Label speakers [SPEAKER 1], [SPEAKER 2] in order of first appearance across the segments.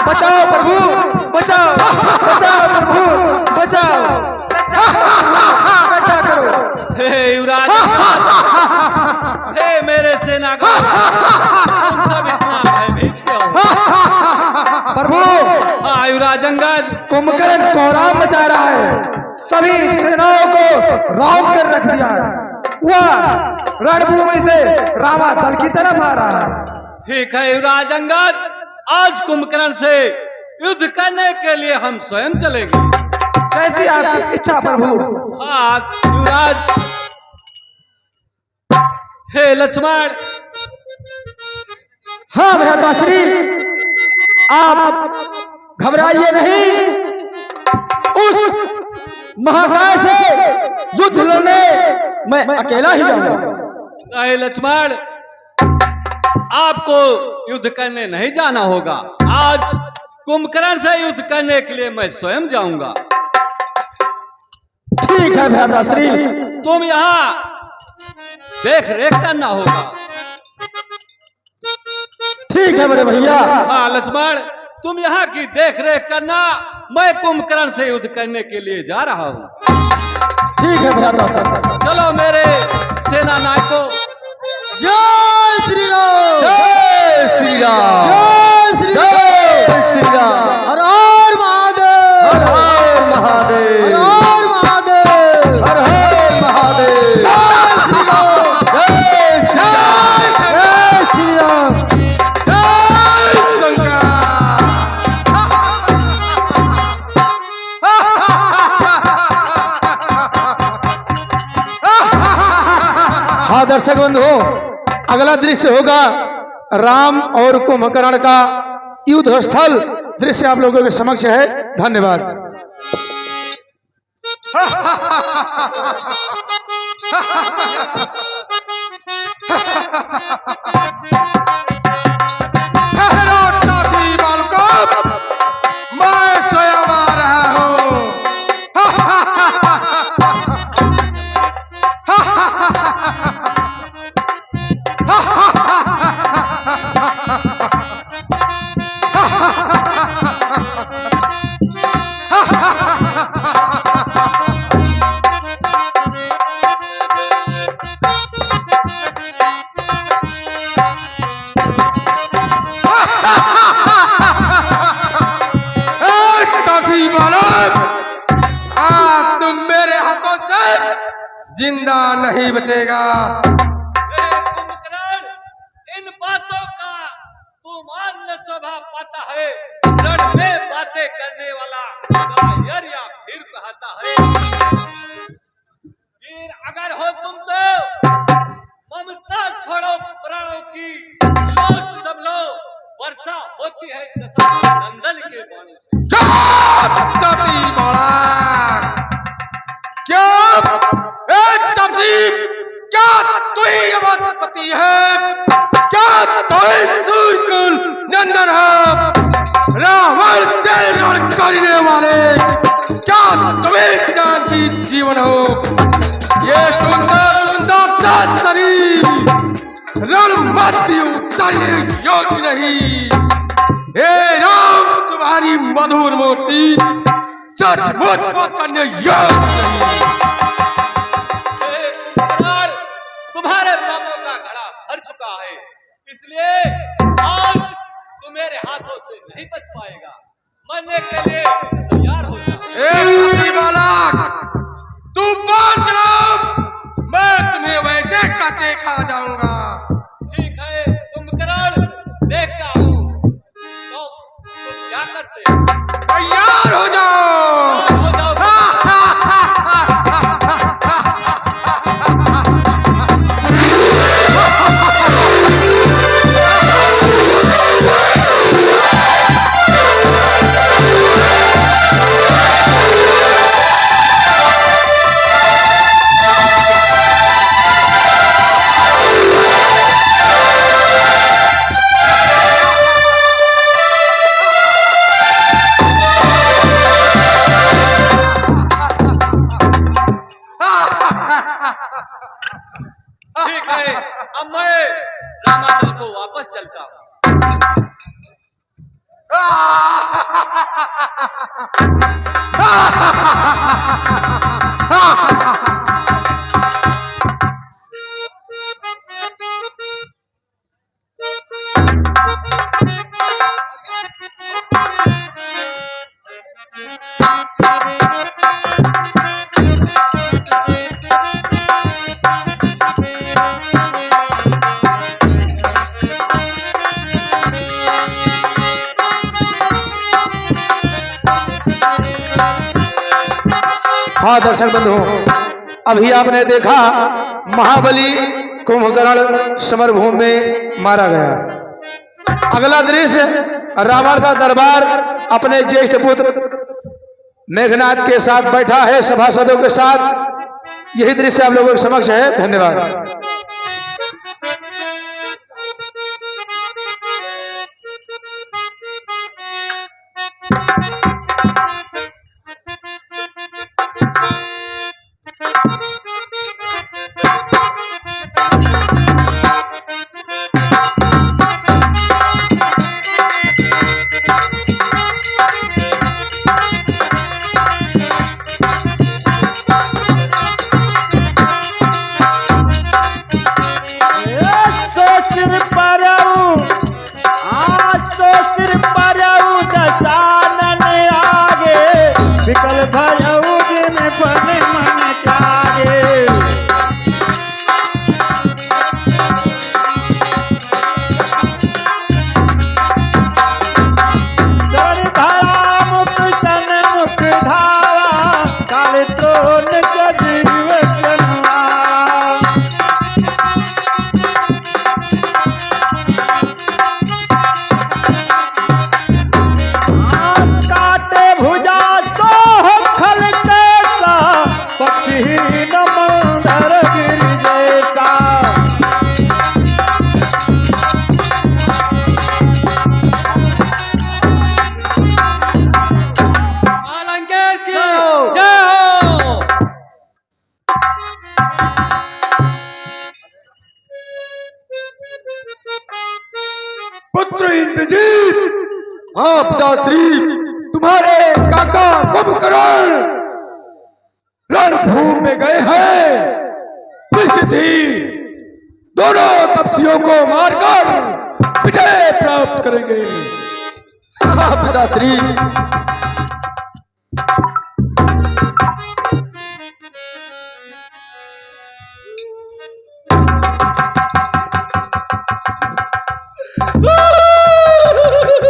[SPEAKER 1] बचाओ प्रभु, बचाओ बचाओ प्रभु, बचाओ, रक्षा करो।
[SPEAKER 2] हे युवराज, हे मेरे सेनापति, तुम सब इतना भयभीत क्यों हो?
[SPEAKER 1] प्रभु,
[SPEAKER 2] हाँ युवराज अंगद,
[SPEAKER 1] कुंभकर्ण कोहराम मचा रहा है, सभी सेनाओं को रौंद कर रख दिया है। वह रणभूमि से रामा दल की तरफ आ रहा है।
[SPEAKER 2] ठीक है युवराज अंगद, आज कुंभकर्ण से युद्ध करने के लिए हम स्वयं चलेंगे।
[SPEAKER 1] कैसी आपकी इच्छा प्रभु।
[SPEAKER 2] हाँ युवराज। हे लक्ष्मण।
[SPEAKER 1] हाँ भ्राताश्री, आप घबराइए नहीं। उस महाकाय से युद्ध लड़ने मैं अकेला ही जाऊंगा।
[SPEAKER 2] नहीं लक्ष्मण, आपको युद्ध करने नहीं जाना होगा। आज कुंभकर्ण से युद्ध करने के लिए मैं स्वयं जाऊंगा।
[SPEAKER 1] ठीक है भ्राताश्री।
[SPEAKER 2] तुम यहाँ देख रेख करना होगा।
[SPEAKER 1] ठीक है बड़े भैया।
[SPEAKER 2] हाँ लक्ष्मण, तुम यहाँ की देख रेख करना, मैं कुंभकर्ण से युद्ध करने के लिए जा रहा हूँ।
[SPEAKER 1] ठीक है भ्राताश्री।
[SPEAKER 2] चलो मेरे सेना नायकों।
[SPEAKER 1] जय श्री राम, जय श्री राम, जय श्री राम, जय श्री राम। हर हर महादेव, हर हर महादेव, हर हर महादेव, हर हर महादेव। जय श्री राम, जय श्री राम, जय श्री राम, जय शंकर। हाँ दर्शक बंधुओं, अगला दृश्य होगा राम और कुंभकर्ण का युद्ध स्थल। दृश्य आप लोगों के समक्ष है। धन्यवाद। मैं स्वयं आ रहा हूँ। तुम मेरे हाथों से जिंदा नहीं बचेगा।
[SPEAKER 2] कुंभकर्ण, इन बातों का तू मान स्वभाव पाता है। रण में बातें करने वाला कायर या फिर कहता है। फिर अगर हो तुम तो ममता छोड़ो प्राणों की, लो सब लो, वर्षा होती है दशरथ नंदन के बाणों से।
[SPEAKER 1] सती बालक, क्या क्या तू ही अवधपति है? क्या तू ही सूर्यकुल नंदन है? रावण से रण करने वाले, क्या तुम्हें जानकी जीवन हो? ये सुंदर सुंदर सा शरीर रणमध्य उतरने योग्य नहीं। हे राम, तुम्हारी मधुर मूर्ति सचमुच मत करने योग्य नहीं।
[SPEAKER 2] तुम्हारे पापों का घड़ा भर चुका है, इसलिए आज तू मेरे हाथों से नहीं बच पाएगा। मरने के लिए तैयार हो जा।
[SPEAKER 1] बालक, तू बांध लो, मैं तुम्हें वैसे काटे खा जाऊंगा।
[SPEAKER 2] ठीक है कुंभकर्ण, देखता हूँ तो तुम क्या करते हो।
[SPEAKER 1] तैयार हो जाओ।
[SPEAKER 2] हो जाओ। मैं रामाचल को वापस चलता हूँ।
[SPEAKER 3] हाँ दर्शक बंधु, अभी आपने देखा महाबली कुंभकर्ण समरभूमि में मारा गया। अगला दृश्य रावण का दरबार अपने ज्येष्ठ पुत्र मेघनाथ के साथ बैठा है, सभासदों के साथ। यही दृश्य आप लोगों के समक्ष है। धन्यवाद।
[SPEAKER 1] पुत्र इंद्रजीत, हाँ पिताश्री, तुम्हारे काका कुंभकर्ण रणभूमि में गए हैं। निश्चित दोनों तपस्वियों को मारकर विजय प्राप्त करेंगे। हाँ पिताश्री।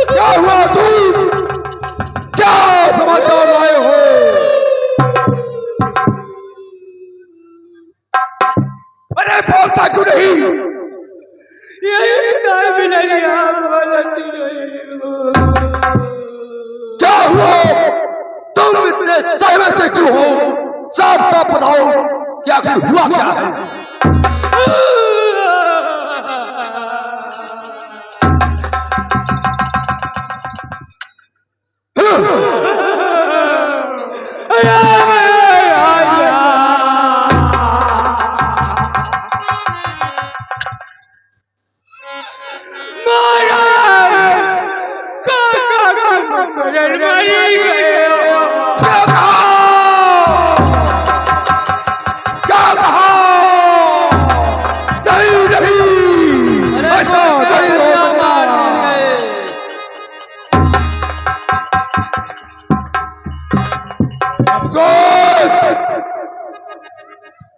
[SPEAKER 1] क्या हुआ दूत? क्या समाचार लाए हो? अरे बोलता क्यों नहीं? क्या हुआ? तुम इतने सहमे से क्यों हो? साफ साफ बताओ कि आखिर हुआ क्या है?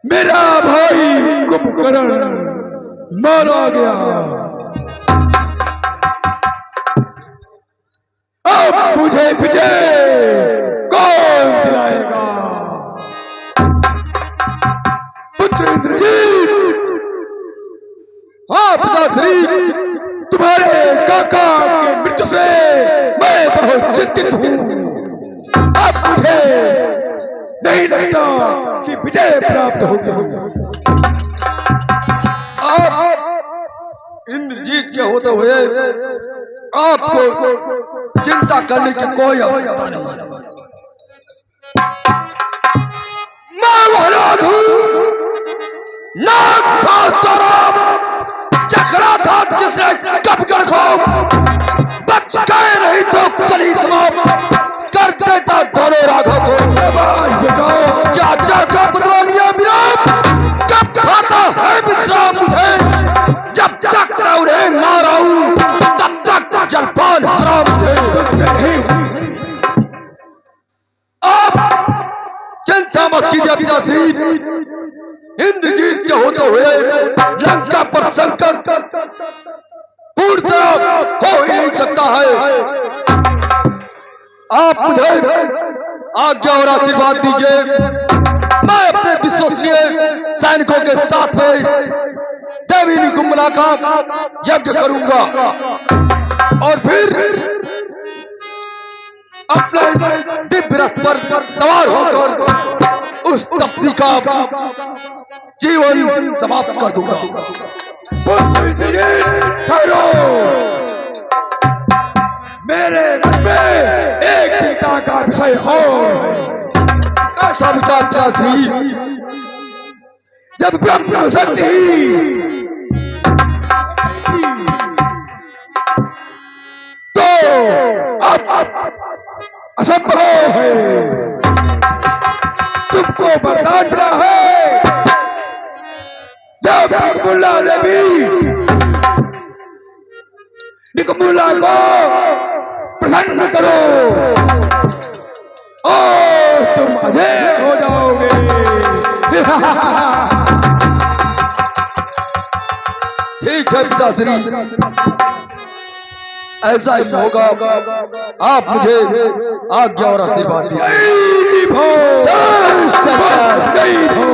[SPEAKER 1] मेरा भाई कुंभकर्ण मारा गया। अब मुझे विजय कौन दिलाएगा? पुत्र इंद्रजीत, हाँ पिताश्री, तुम्हारे काका के मृत्यु से मैं बहुत चिंतित हूँ। अब मुझे नहीं लगता कि विजय प्राप्त होगी। आप इंद्रजीत के होते हुए आपको चिंता करने की कोई आवश्यकता नहीं। मैं वह हूँ नागपाशराम
[SPEAKER 3] देखो बच गए नहीं तो कली समाप्त कर देता दोनों राघव को। चाचा का बदला लिया विराम, कब खाता है विश्राम मुझे, जब तक मैं उन्हें मारा हूं तब तक जलपान हराम मुझे। आप चिंता मत कीजिए पिताश्री, इंद्रजीत के होते हुए लंका पर संकट पूर्णतः हो ही नहीं सकता है। आप मुझे आज्ञा और आशीर्वाद दीजिए, मैं अपने विश्वसनीय सैनिकों के साथ में देवी निकुंभला का यज्ञ करूंगा और फिर अपने दिव्य रथ पर सवार होकर उस तपसी का जीवन समाप्त कर दूंगा। ठहरो, मेरे मन में एक चिंता का विषय और है। कैसा विचार पिताश्री? जब ब्रह्म शक्ति तो अब असंभव है, तुमको वरदान मिला है। जब निकुंभला ने भी निकुंभला को प्रसन्न करो और तुम अजय हो जाओगे। ठीक है पिताश्री, ऐसा ही होगा। आप मुझे आज्ञा और आशीर्वाद दीजिए। जय हो।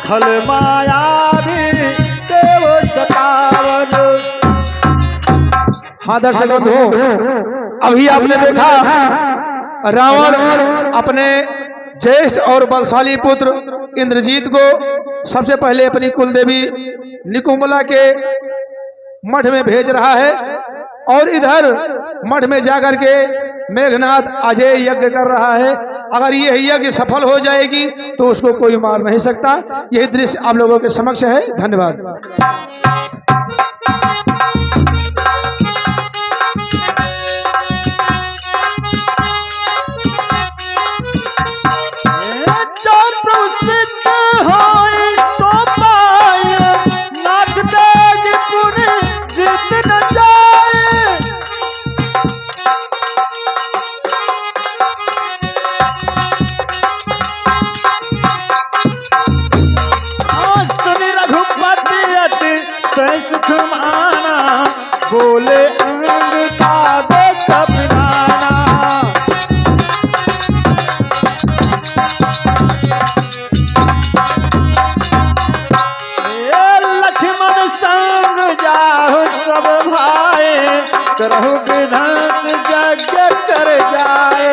[SPEAKER 1] खल माया भी देव सतावन। हाँ दर्शक बंधु, अभी आपने देखा रावण अपने ज्येष्ठ और बलशाली पुत्र इंद्रजीत को सबसे पहले अपनी कुलदेवी निकुंभला के मठ में भेज रहा है और इधर मठ में जाकर के मेघनाथ अजय यज्ञ कर रहा है। अगर यह यज्ञ सफल हो जाएगी तो उसको कोई मार नहीं सकता। यही दृश्य आप लोगों के समक्ष है। धन्यवाद। बोले अंग का कपनाना, लक्ष्मण संग जाओ सब भाई, करहु विधान यज्ञ कर जाए।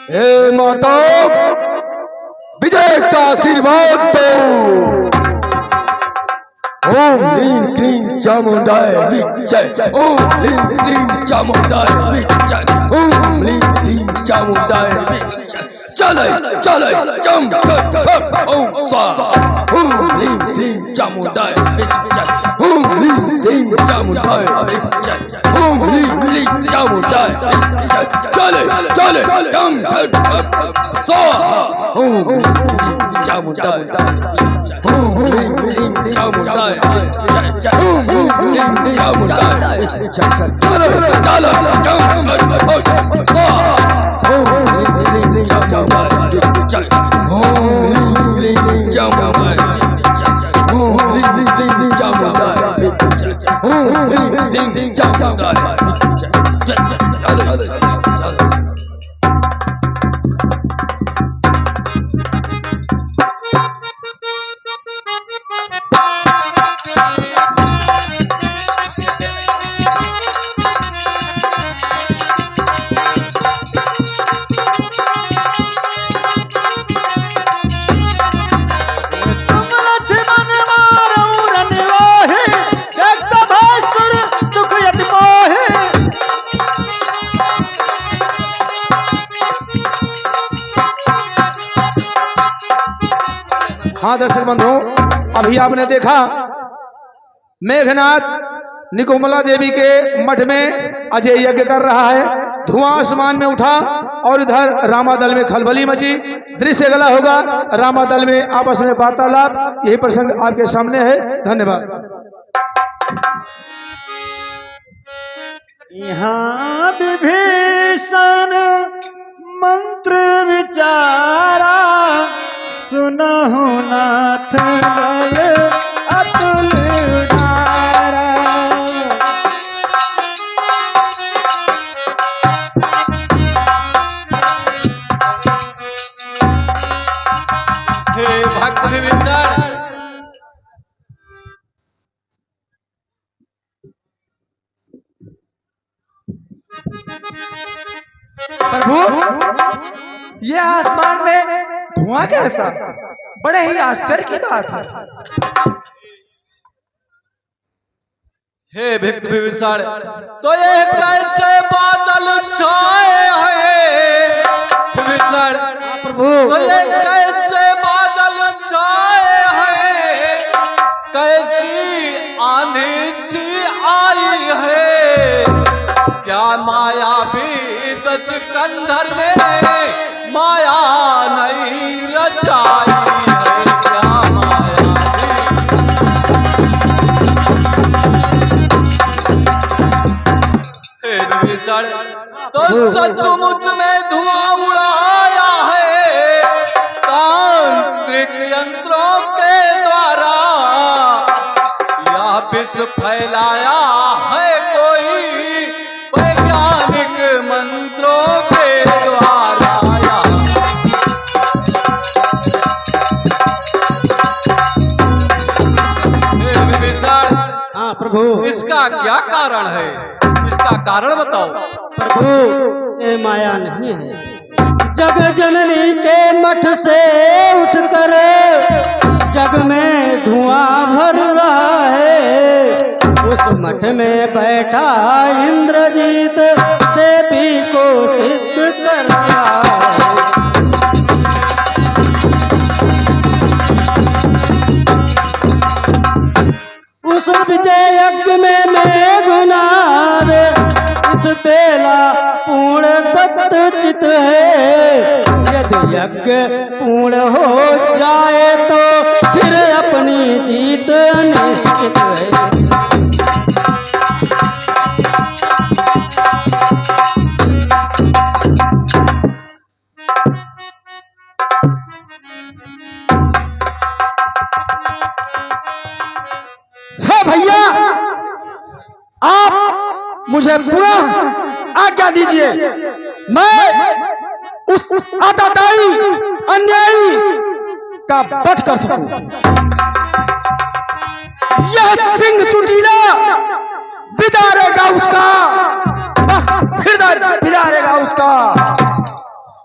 [SPEAKER 1] हे माता, विजय का आशीर्वाद दो। ओम ह्रीं क्लीं चामुंडाय विजय। ओम ह्रीं क्लीं चामुंडाय विजय। ओम ह्रीं क्लीं चामुंडाय विजय। चले चले चम ओम स्वाहा। ओम ह्रीं क्लीं चामुंडाय विजय। ओम ह्रीं क्लीं चामुंडाय विजय। ओम ह्रीं क्लीं चामुंडाय विजय। चले चले चम स्वाहा। ओम ह्रीं चामुंडाय। ओम ह्रीं क्लीं चामुंडाय विजय। ओम ह्रीं क्लीं चामुंडाय विजय। चले चले चम स्वाहा। ओम ह्रीं क्लीं चामुंडाय विजय। ओम ह्रीं क्लीं चामुंडाय विजय। ओम ह्रीं क्लीं चामुंडाय विजय। ओम ह्रीं क्लीं चामुंडाय विजय।
[SPEAKER 3] हाँ दर्शक बंधु, अभी आपने देखा मेघनाथ निकोमला देवी के मठ में अजय यज्ञ कर रहा है। धुआं आसमान में उठा और इधर रामादल में खलबली मची। दृश्य गला होगा रामादल में आपस में वार्तालाप। यही प्रसंग आपके सामने है। धन्यवाद।
[SPEAKER 1] यहाँ विभीषण मंत्र विचारा, सुनहु नाथ बल अतुल डारा।
[SPEAKER 2] हे भक्त विभीषण,
[SPEAKER 1] प्रभु, ये आसमान में धुआं कैसा? बड़े ही आश्चर्य की बात है।
[SPEAKER 2] हे भक्त विभीषण, तो ये कैसे बादल छाए हैं विभीषण?
[SPEAKER 1] प्रभु,
[SPEAKER 2] तो ये कैसे बादल छाए हैं? कैसी आंधी सी आई है? क्या माया भी दस कंधर में माया नहीं रचाई है? क्या माया भी विभीषण, तो सचमुच में धुआं उड़ाया है तांत्रिक यंत्रों के द्वारा, या विष फैलाया है कोई वैज्ञानिक मंत्रों के द्वारा? विभीषण,
[SPEAKER 1] हाँ प्रभु,
[SPEAKER 2] इसका क्या कारण है? इसका कारण बताओ।
[SPEAKER 1] प्रभु, ये माया नहीं है। जग जननी के मठ से उठकर जग में धुआं भर रहा है। उस मठ में बैठा इंद्रजीत देवी को सिद्ध कर रहा है। उस विजय यज्ञ में मेघनाद इस बेला पूर्ण दत्त चित है। यदि यज्ञ पूर्ण हो जाए तो फिर अपनी जीत निश्चित है। भैया, आप मुझे पूरा आज्ञा दीजिए, मैं उस आताताई अन्यायी का वध कर सकूं। यह सिंह चुटीला बिदारेगा उसका, बस हृदय बिदारेगा उसका।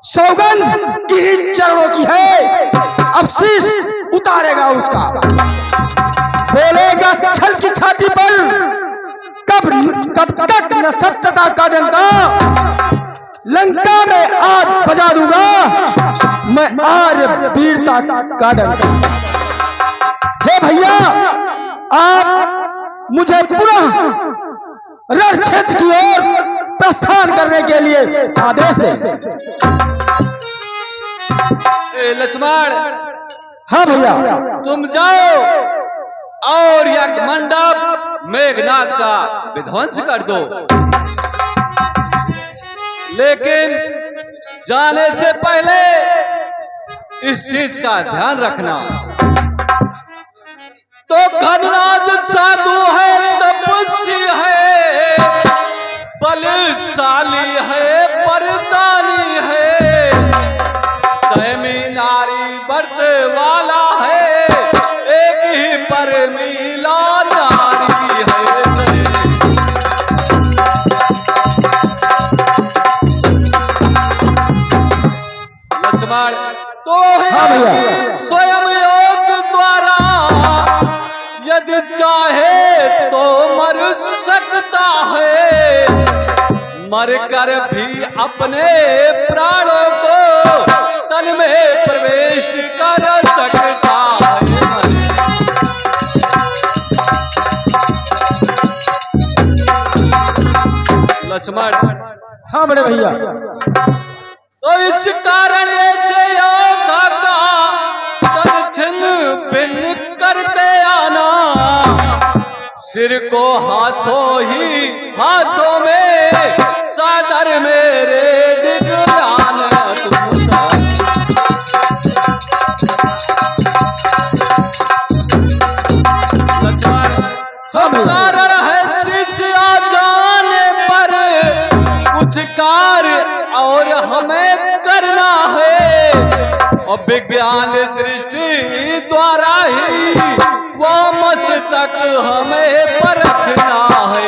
[SPEAKER 1] सौगंध इन्हीं चरणों की है। अब शीश
[SPEAKER 3] उतारेगा उसका। बोलेगा छल की छाती पर कब तक न सत्यता का डंका, लंका में आज बजा दूंगा मैं आर्य वीरता का डंका। हे भैया, आप मुझे पुनः रण क्षेत्र की ओर प्रस्थान करने के लिए आदेश दें।
[SPEAKER 2] लक्ष्मण,
[SPEAKER 3] हाँ भैया,
[SPEAKER 2] तुम जाओ और यज्ञ मंडप मेघनाथ का विध्वंस कर दो, लेकिन जाने से पहले इस चीज का ध्यान रखना। तो घनराज साधु है, तपस्वी है, बलशाली है, वरदानी है, संयमी नारी व्रत वाला है, एक ही पर मिला नारी है। लक्ष्मण, तो है स्वयं योग द्वारा यदि चाहे तो मर सकता है, मर कर भी अपने प्राणों को तन में प्रवेश कर सकता है। लक्ष्मण,
[SPEAKER 3] हाँ बड़े भैया,
[SPEAKER 2] तो इस कारण ऐसे योद्धा का तन छिन्न भिन्न करते आना, सिर को हाथों में सादर मेरे निगरान लक्ष्मण, कारण है शिष्य आ जाने पर कुछ कार्य और हमें करना है, और विज्ञान दृष्टि द्वारा ही वो मस्तक हमें परखना है।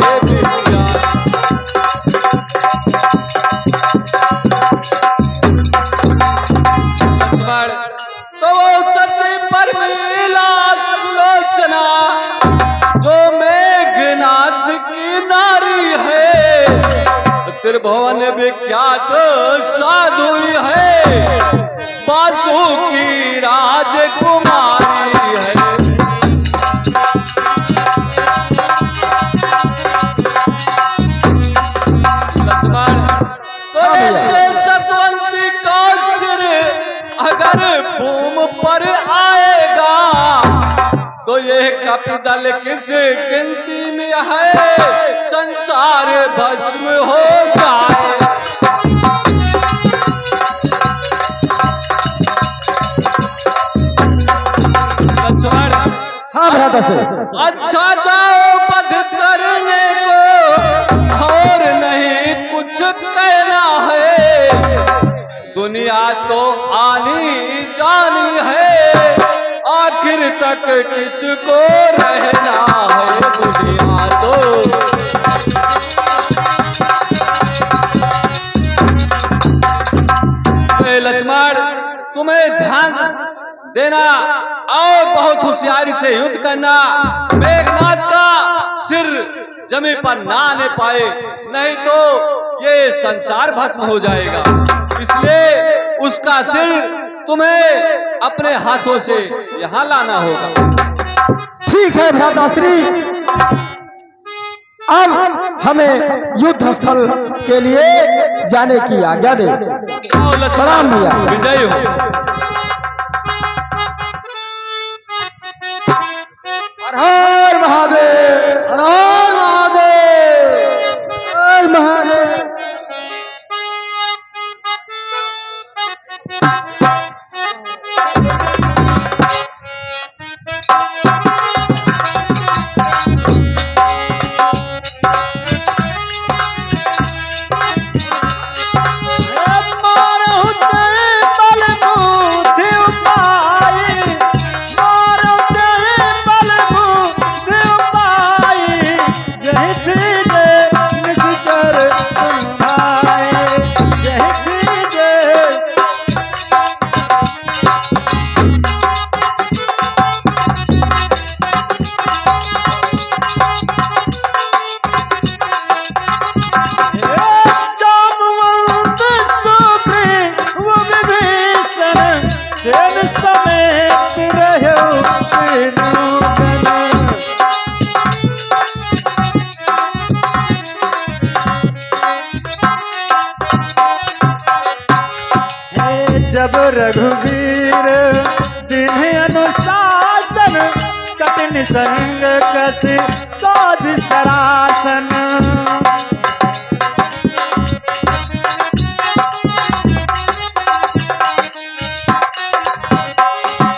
[SPEAKER 2] लक्ष्मण, तो वो सत्य पर मिला सुलोचना जो मेघनाथ की नारी है, त्रिभुवन विख्यात साधु है, बासु की राजकुमारी है। लक्ष्मण, तो ऐसे सतवंती का सिर अगर भूमि पर आएगा तो ये कपिदल किस गिनती में है, संसार भस्म हो जाए। लक्ष्मण,
[SPEAKER 3] हाँ भ्राता से,
[SPEAKER 2] अच्छा जाओ वध करने को, और नहीं कुछ कहना है, दुनिया तो आनी जानी है, आखिर तक किसको रहना है दुनिया तो। लक्ष्मण, तुम्हें ध्यान देना और बहुत होशियारी से युद्ध करना, मेघनाथ का सिर जमीन पर ना आने पाए, नहीं तो ये संसार भस्म हो जाएगा, इसलिए उसका सिर तुम्हें अपने हाथों से यहाँ लाना होगा।
[SPEAKER 3] ठीक है भ्राताश्री, अब हमें युद्ध स्थल के लिए जाने की आज्ञा दे। प्रणाम भैया।
[SPEAKER 2] विजय हो।
[SPEAKER 3] हर हर महादेव, हर हर महादेव, हर महादेव।
[SPEAKER 4] सब रघुवीर दिन अनुशासन कठिन संग कस साध सरासन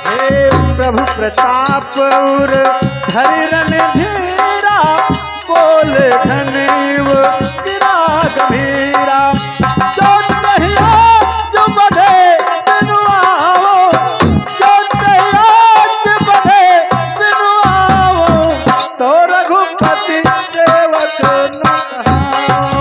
[SPEAKER 4] हे प्रभु प्रताप और धरि रणधीरा बोल घनीव गिरा गंभीरा चौथया जो बढ़े बिनु आओ चौथया जो बढ़े बिनु आओ तो रघुपति सेवक न कहाओ।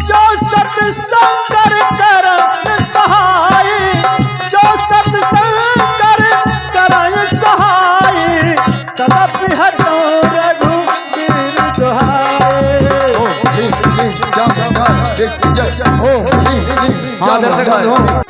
[SPEAKER 4] जो सत्संग करन सहाय जो सत्संग करन सहाय तदपि हटो रघुवीर दुहाए।
[SPEAKER 1] ओम ह्रीं क्लीं जय जय ओम ह्रीं क्लीं
[SPEAKER 3] हाँ दर्शक बंधुओं